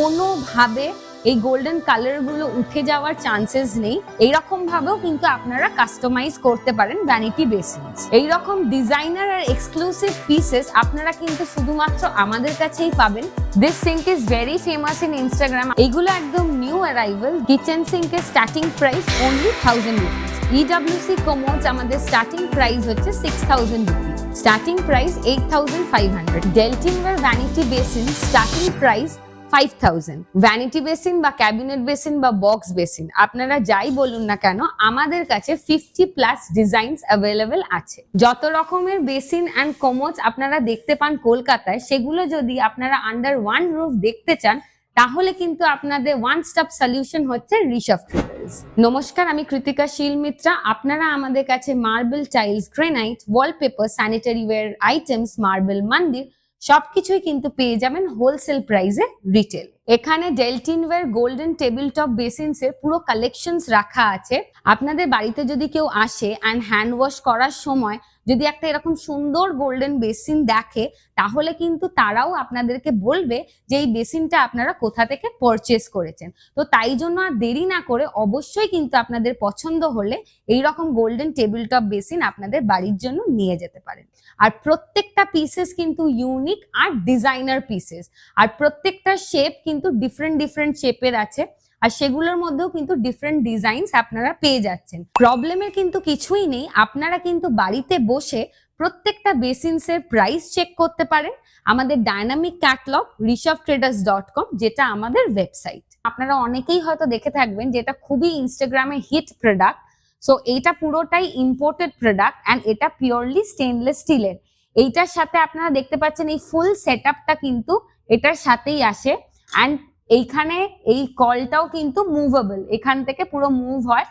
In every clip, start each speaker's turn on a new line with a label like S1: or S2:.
S1: কোনোভাবে এই golden colour গুলো উঠে যাওয়ার চান্সেস নেই। এইরকম ভাবেও কিন্তু আপনারা কাস্টমাইজ করতে পারেন ভ্যানিটি বেসিনস। এইরকম ডিজাইনার আর এক্সক্লুসিভ পিসেস আপনারা কিন্তু শুধুমাত্র আমাদের কাছেই পাবেন। This sink is very famous in Instagram. এইগুলো একদম নিউ অ্যারাইভাল। কিচেন সিঙ্কের starting price only 1000 rupees. EWC commodes আমাদের স্টার্টিং প্রাইস হচ্ছে 6000 রুপিস। Starting price 8500। ডেলটিনওয়্যার vanity basin starting price 5000। Vanity basin বা ক্যাবিনেট বেসিন বা বক্স বেসিন আপনারা যাই বলুন না কেন, আমাদের কাছে 50+ ডিজাইনস অ্যাভেলেবেল আছে। যত রকমের বেসিন অ্যান্ড কমোডস আপনারা দেখতে পান কলকাতায়, সেগুলো যদি আপনারা আন্ডার ওয়ান রুফ দেখতে চান তাহলে কিন্তু আপনাদের ওয়ান স্টপ সলিউশন হচ্ছে ঋষভ ট্রেডার্স। নমস্কার, আমি কৃতিকা শীল মিত্রা। আপনারা আমাদের কাছে marble, tiles, granite, wallpaper, sanitary wire items, marble মন্দির সবকিছুই কিন্তু পেয়ে যাবেন হোলসেল প্রাইসে রিটেল। এখানে ডেলটিনওয়্যার গোল্ডেন টেবিল টপ বেসিনস এর পুরো কালেকশনস রাখা আছে। আপনাদের বাড়িতে যদি কেউ আসে অ্যান্ড হ্যান্ড ওয়াশ করার সময় যদি একটা এরকম সুন্দর গোল্ডেন বেসিন দেখে, তাহলে কিন্তু তারাও আপনাদেরকে বলবে যে এই বেসিনটা আপনারা কোথা থেকে পারচেজ করেছেন। তো তাই জন্য আর দেরি না করে অবশ্যই কিন্তু আপনাদের পছন্দ হলে এইরকম গোল্ডেন টেবিল টপ বেসিন আপনাদের বাড়ির জন্য নিয়ে যেতে পারেন। আর প্রত্যেকটা পিসেস কিন্তু ইউনিক আর ডিজাইনার পিসেস, আর প্রত্যেকটা শেপ কিন্তু ডিফারেন্ট শেপের আছে, আর সেগুলোর মধ্যেও কিন্তু ডিফারেন্ট ডিজাইনস আপনারা পেয়ে যাচ্ছেন। প্রবলেমের কিন্তু কিছুই নেই। আপনারা কিন্তু বাড়িতে বসে প্রত্যেকটা বেসিনসের প্রাইস চেক করতে পারেন আমাদের ডায়নামিক ক্যাটালগ rishabtraders.com, যেটা আমাদের ওয়েবসাইট। আপনারা অনেকেই হয়তো দেখে থাকবেন যে এটা খুবই ইনস্টাগ্রামে হিট প্রোডাক্ট। সো এইটা পুরোটাই ইম্পোর্টেড প্রোডাক্ট অ্যান্ড এটা পিওরলি স্টেনলেস স্টিলের। এইটার সাথে আপনারা দেখতে পাচ্ছেন এই ফুল সেটআপটা কিন্তু এটার সাথেই আসে। অ্যান্ড এইখানে এই কলটাও কিন্তু মুভেবল, এখান থেকে পুরো মুভ হয়।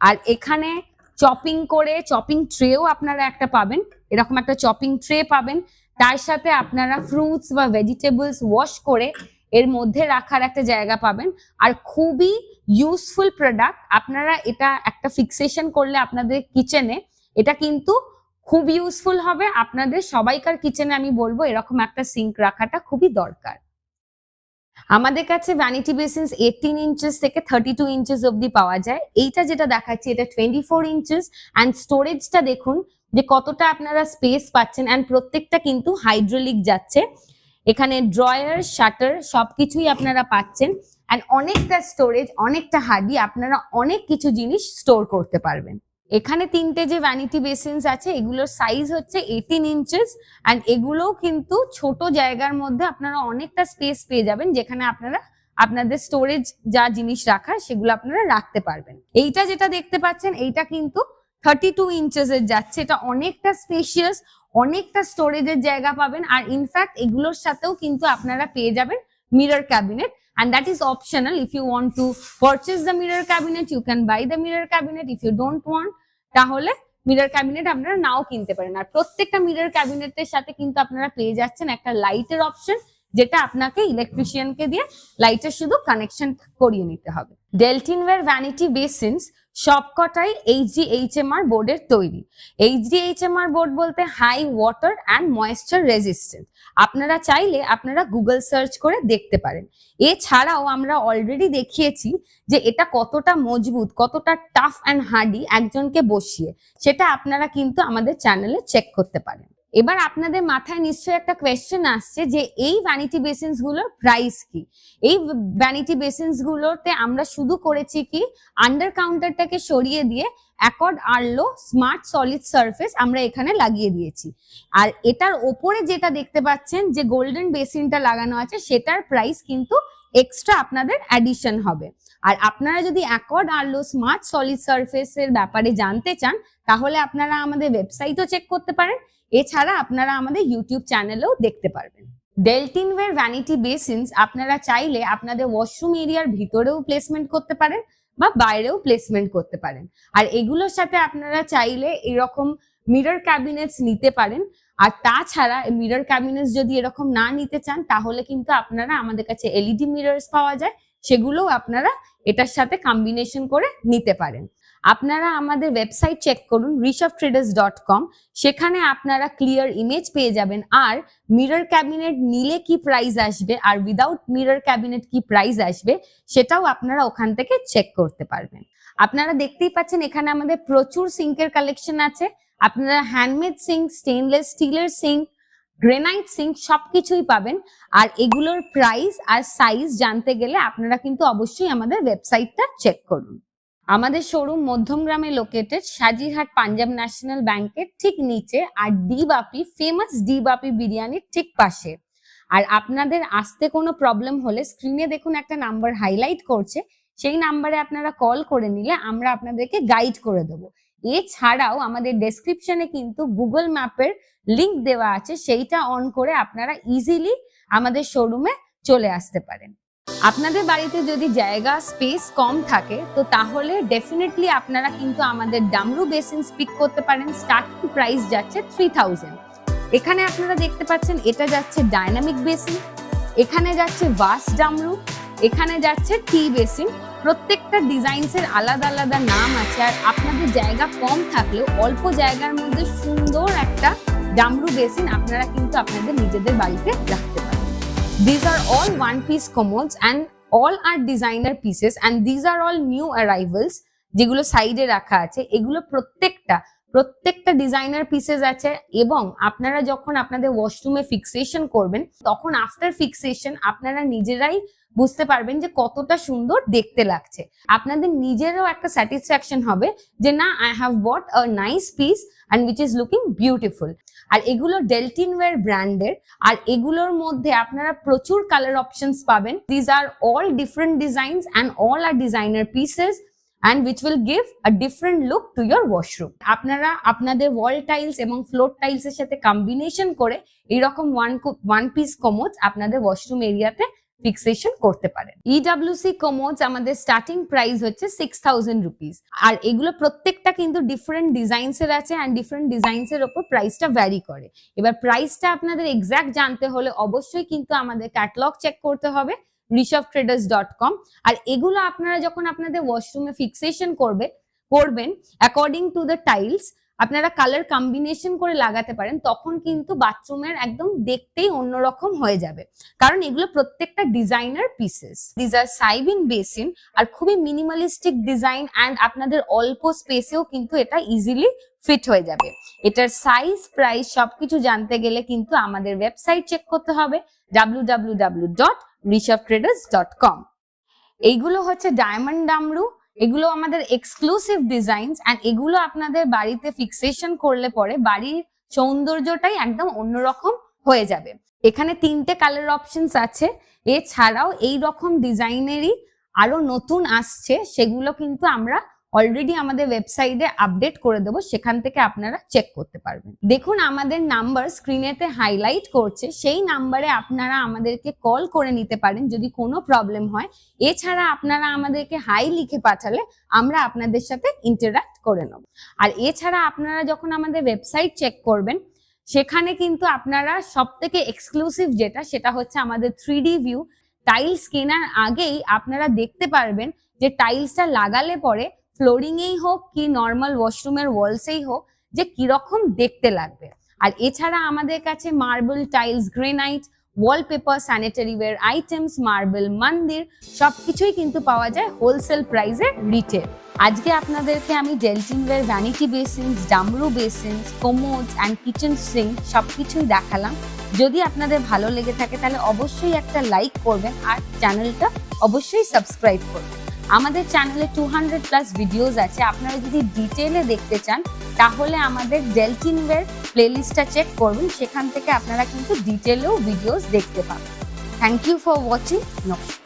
S1: আর এখানে চপিং করে চপিং ট্রেও আপনারা একটা পাবেন, এরকম একটা চপিং ট্রে পাবেন। তার সাথে আপনারা ফ্রুটস বা ভেজিটেবলস ওয়াশ করে এর মধ্যে রাখার একটা জায়গা পাবেন। আর খুবই ইউজফুল প্রোডাক্ট। আপনারা এটা একটা ফিক্সেশন করলে আপনাদের কিচেনে এটা কিন্তু খুব ইউজফুল হবে। আপনাদের সবাইকার কিচেনে আমি বলবো এরকম একটা সিঙ্ক রাখাটা খুবই দরকার। আমাদের কাছে ভ্যানিটি বেসিনস 18 ইঞ্চেস থেকে 32 ইঞ্চেস অব্দি পাওয়া যায়। এইটা যেটা দেখাচ্ছি এটা 24 ইঞ্চেস। অ্যান্ড স্টোরেজটা দেখুন যে কতটা আপনারা স্পেস পাচ্ছেন। অ্যান্ড প্রত্যেকটা কিন্তু হাইড্রোলিক যাচ্ছে। এখানে ড্রয়ার, শাটার সবকিছুই আপনারা পাচ্ছেন। অ্যান্ড অনেকটা স্টোরেজ, অনেকটা হার্ডি, আপনারা অনেক কিছু জিনিস স্টোর করতে পারবেন। এখানে তিনটে যে ভ্যানিটি বেসিনস আছে এগুলোর সাইজ হচ্ছে 18 ইঞ্চেস। অ্যান্ড এগুলোও কিন্তু ছোট জায়গার মধ্যে আপনারা অনেকটা স্পেস পেয়ে যাবেন, যেখানে আপনারা আপনাদের স্টোরেজ যা জিনিস রাখার সেগুলো আপনারা রাখতে পারবেন। এইটা যেটা দেখতে পাচ্ছেন এইটা কিন্তু 32 ইঞ্চেস এর যাচ্ছে। এটা অনেকটা স্পেশিয়াস, অনেকটা স্টোরেজের জায়গা পাবেন। আর ইনফ্যাক্ট এগুলোর সাথেও কিন্তু আপনারা পেয়ে যাবেন mirror cabinet. And that is optional. If you want to purchase the mirror cabinet, you can buy the mirror cabinet. If you don't want, তাহলে মিরর ক্যাবিনেট আপনারা নাও কিনতে পারেন। আর প্রত্যেকটা মিরর ক্যাবিনেটের সাথে কিন্তু আপনারা পেয়ে যাচ্ছেন একটা লাইটের অপশন, যেটা আপনাকে ইলেকট্রিশিয়ানকে দিয়ে লাইটের শুধু কানেকশন করিয়ে নিতে হবে। ডেলটিনওয়্যার ভ্যানিটি বেসিনস সবকটাই HDHMR বোর্ডের তৈরি। HDHMR বোর্ড বলতে high water and moisture resistant. আপনারা চাইলে আপনারা গুগল সার্চ করে দেখতে পারেন। এছাড়াও আমরা অলরেডি দেখিয়েছি যে এটা কতটা মজবুত, কতটা টাফ অ্যান্ড হার্ডি একজনকে বসিয়ে, সেটা আপনারা কিন্তু আমাদের চ্যানেলে চেক করতে পারেন। এবার আপনাদের মাথায় নিশ্চয়ই একটা কোয়েশ্চেন আসছে যে এই ভ্যানিটি বেসিনস গুলোর প্রাইস কি। এই ভ্যানিটি বেসিনস গুলোতে আমরা শুধু করেছি কি আন্ডার কাউন্টারটাকে সরিয়ে দিয়ে accord Arlo smart solid surface আমরা এখানে লাগিয়ে দিয়েছি। আর এটার ওপরে যেটা দেখতে পাচ্ছেন যে গোল্ডেন বেসিনটা লাগানো আছে সেটার প্রাইস কিন্তু এক্সট্রা আপনাদের অ্যাডিশন হবে। আর আপনারা যদি অ্যাকর্ড আর্লো স্মার্ট সলিড সারফেসের ব্যাপারে জানতে চান তাহলে আপনারা আমাদের ওয়েবসাইটও চেক করতে পারেন। এছাড়া আপনারা আমাদের ইউটিউব চ্যানেলেও দেখতে পারবেন। ডেলটিনওয়্যার ভ্যানিটি বেসিনস আপনারা চাইলে আপনাদের ওয়াশরুম এরিয়ার ভিতরেও প্লেসমেন্ট করতে পারেন বা বাইরেও প্লেসমেন্ট করতে পারেন। আর এগুলোর সাথে আপনারা চাইলে এরকম মিরর ক্যাবিনেটস নিতে পারেন। আর তাছাড়া মিরর ক্যাবিনেটস যদি এরকম না নিতে চান তাহলে কিন্তু আপনারা আমাদের কাছে এলইডি মিররস পাওয়া যায়, সেগুলোও আপনারা এটার সাথে কম্বিনেশন করে নিতে পারেন। আপনারা আমাদের ওয়েবসাইট চেক করুন rishabtraders.com, সেখানে আপনারা ক্লিয়ার ইমেজ পেয়ে যাবেন। আর মিরর ক্যাবিনেট নিলে কি প্রাইস আসবে আর উইদাউট মিরর ক্যাবিনেট কি প্রাইস আসবে সেটাও আপনারা ওখান থেকে চেক করতে পারবেন। আপনারা দেখতেই পাচ্ছেন এখানে আমাদের প্রচুর সিঙ্কের কালেকশন আছে। আপনারা হ্যান্ডমেড সিঙ্ক, স্টেনলেস স্টিলের সিঙ্ক, গ্রেনাইট সিঙ্ক সবকিছুই পাবেন। আর এগুলোর প্রাইস আর সাইজ জানতে গেলে আপনারা কিন্তু অবশ্যই আমাদের ওয়েবসাইটটা চেক করুন। আমাদের শোরুম মধ্যমগ্রামে লোকেটেড, সাজিরহাট পাঞ্জাব ন্যাশনাল ব্যাংকের ঠিক নিচে, আর D Bapi, famous D Bapi বিরিয়ানির ঠিক পাশে। আর আপনাদের আসতে কোনো প্রবলেম হলে স্ক্রিনে দেখুন একটা নাম্বার হাইলাইট করছে, সেই নাম্বারে আপনারা কল করে নিলে আমরা আপনাদেরকে গাইড করে দেবো। এছাড়াও আমাদের ডেসক্রিপশনে কিন্তু গুগল ম্যাপের লিংক দেওয়া আছে, সেইটা অন করে আপনারা ইজিলি আমাদের শোরুমে চলে আসতে পারেন। আপনাদের বাড়িতে যদি জায়গা স্পেস কম থাকে তো তাহলে ডেফিনেটলি আপনারা কিন্তু আমাদের ডামরু বেসিন পিক করতে পারেন। স্টার্টিং প্রাইস যাচ্ছে 3000। এখানে আপনারা দেখতে পাচ্ছেন এটা যাচ্ছে ডাইনামিক বেসিন, এখানে যাচ্ছে ভাস ডামরু, এখানে যাচ্ছে টি বেসিন। প্রত্যেকটা ডিজাইনসের আলাদা আলাদা নাম আছে। আর আপনাদের জায়গা কম থাকলেও অল্প জায়গার মধ্যে সুন্দর একটা ডামরু বেসিন আপনারা কিন্তু আপনাদের নিজেদের বাড়িতে রাখতে পারেন। These are all one-piece commodes and all are designer pieces and these are all new arrivals যেগুলো সাইডে রাখা আছে। এগুলো প্রত্যেকটা ডিজাইনার পিসেস আছে এবং আপনারা যখন আপনাদের ওয়াশরুমে ফিক্সেশন করবেন তখন আফটার ফিক্সেশন আপনারা নিজেরাই বুঝতে পারবেন যে কতটা সুন্দর দেখতে লাগছে। আপনাদের নিজেরও একটা স্যাটিসফ্যাকশন হবে যে না, I have bought a nice piece and which is looking beautiful। আর এগুলো ডেলটিনওয়্যার ব্র্যান্ডের, আর এগুলোর মধ্যে আপনারা প্রচুর কালার অপশনস পাবেন। These are all different designs and all are designer pieces and which will give a different look to your washroom। আপনারা আপনাদের wall tiles এবং ফ্লোর টাইলস এর সাথে কম্বিনেশন করে এরকম ওয়ান পিস কমোডস আপনাদের ওয়াশরুম এরিয়াতে ফিক্সেশন করতে পারেন। ইডব্লিউসি কমোডস আমাদের স্টার্টিং প্রাইস হচ্ছে 6000 রুপিস। আর এগুলো প্রত্যেকটা কিন্তু ডিফারেন্ট ডিজাইনস এর আছে and ডিফারেন্ট ডিজাইনস এর উপর প্রাইসটা ভ্যারি করে। এবার প্রাইসটা আপনাদের এক্সাক্ট জানতে হলে অবশ্যই কিন্তু আমাদের ক্যাটালগ চেক করতে হবে rishabtraders.com। আর এগুলো আপনারা যখন আপনাদের ওয়াশরুমে ফিক্সেশন করবেন অ্যাকর্ডিং টু দ্য টাইলস আপনারা কালার কম্বিনেশন করে লাগাতে পারেন, তখন কিন্তু বাথরুমের একদম দেখতেই অন্যরকম হয়ে যাবে, কারণ এগুলো প্রত্যেকটা ডিজাইনার পিসেস। দিস আর সাইবিন বেসিন, আর খুবই মিনিমালিস্টিক ডিজাইন অ্যান্ড আপনাদের অল্প স্পেসেও কিন্তু এটা ইজিলি ফিট হয়ে যাবে। এটার সাইজ, প্রাইস সবকিছু জানতে গেলে কিন্তু আমাদের ওয়েবসাইট চেক করতে হবে www.rishabtraders.com। এইগুলো হচ্ছে ডায়মন্ড ডামরু, এগুলো আমাদের এক্সক্লুসিভ ডিজাইনস এন্ড এগুলো আপনাদের বাড়িতে ফিক্সেশন করলে পরে বাড়ির সৌন্দর্যটাই একদম অন্যরকম হয়ে যাবে। এখানে 3টে কালার অপশনস আছে। এছাড়াও এই রকম ডিজাইনেরই আরো নতুন আসছে, সেগুলো কিন্তু আমরা অলরেডি আমাদের ওয়েবসাইটে আপডেট করে দেবো, সেখান থেকে আপনারা চেক করতে পারবেন। দেখুন আমাদের নাম্বার স্ক্রিনেতে হাইলাইট করছে, সেই নাম্বারে আপনারা আমাদেরকে কল করে নিতে পারেন যদি কোনো প্রবলেম হয়। এছাড়া আপনারা আমাদেরকে হাই লিখে পাঠালে আমরা আপনাদের সাথে ইন্টারঅ্যাক্ট করে নেব। আর এছাড়া আপনারা যখন আমাদের ওয়েবসাইট চেক করবেন সেখানে কিন্তু আপনারা সবথেকে এক্সক্লুসিভ যেটা, সেটা হচ্ছে আমাদের 3D ভিউ। টাইলস কেনার আগেই আপনারা দেখতে পারবেন যে টাইলসটা লাগালে পরে ফ্লোরিং এই হোক কি নর্মাল ওয়াশরুমের ওয়ালসেই হোক যে কিরকম দেখতে লাগবে। আর এছাড়া আমাদের কাছে marble, tiles, granite, wallpaper, sanitary wire items, marble, মন্দির সবকিছুই কিন্তু পাওয়া যায় হোলসেল প্রাইসে রিটেল। আজকে আপনাদেরকে আমি ডেলটিনওয়্যার ভ্যানিটি বেসিনস, ডামরু বেসিনস, কমোডস অ্যান্ড কিচেন সিঙ্ক সবকিছুই দেখালাম। যদি আপনাদের ভালো লেগে থাকে তাহলে অবশ্যই একটা লাইক করবেন আর চ্যানেলটা অবশ্যই সাবস্ক্রাইব করবেন। আমাদের চ্যানেলে 200+ ভিডিওস আছে, আপনারা যদি ডিটেইলে দেখতে চান তাহলে আমাদের ডেলটিনওয়্যার প্লেলিস্টটা চেক করবেন, সেখান থেকে আপনারা কিন্তু ডিটেইলেও ভিডিওস দেখতে পাবেন। Thank you for watching. নমস্কার।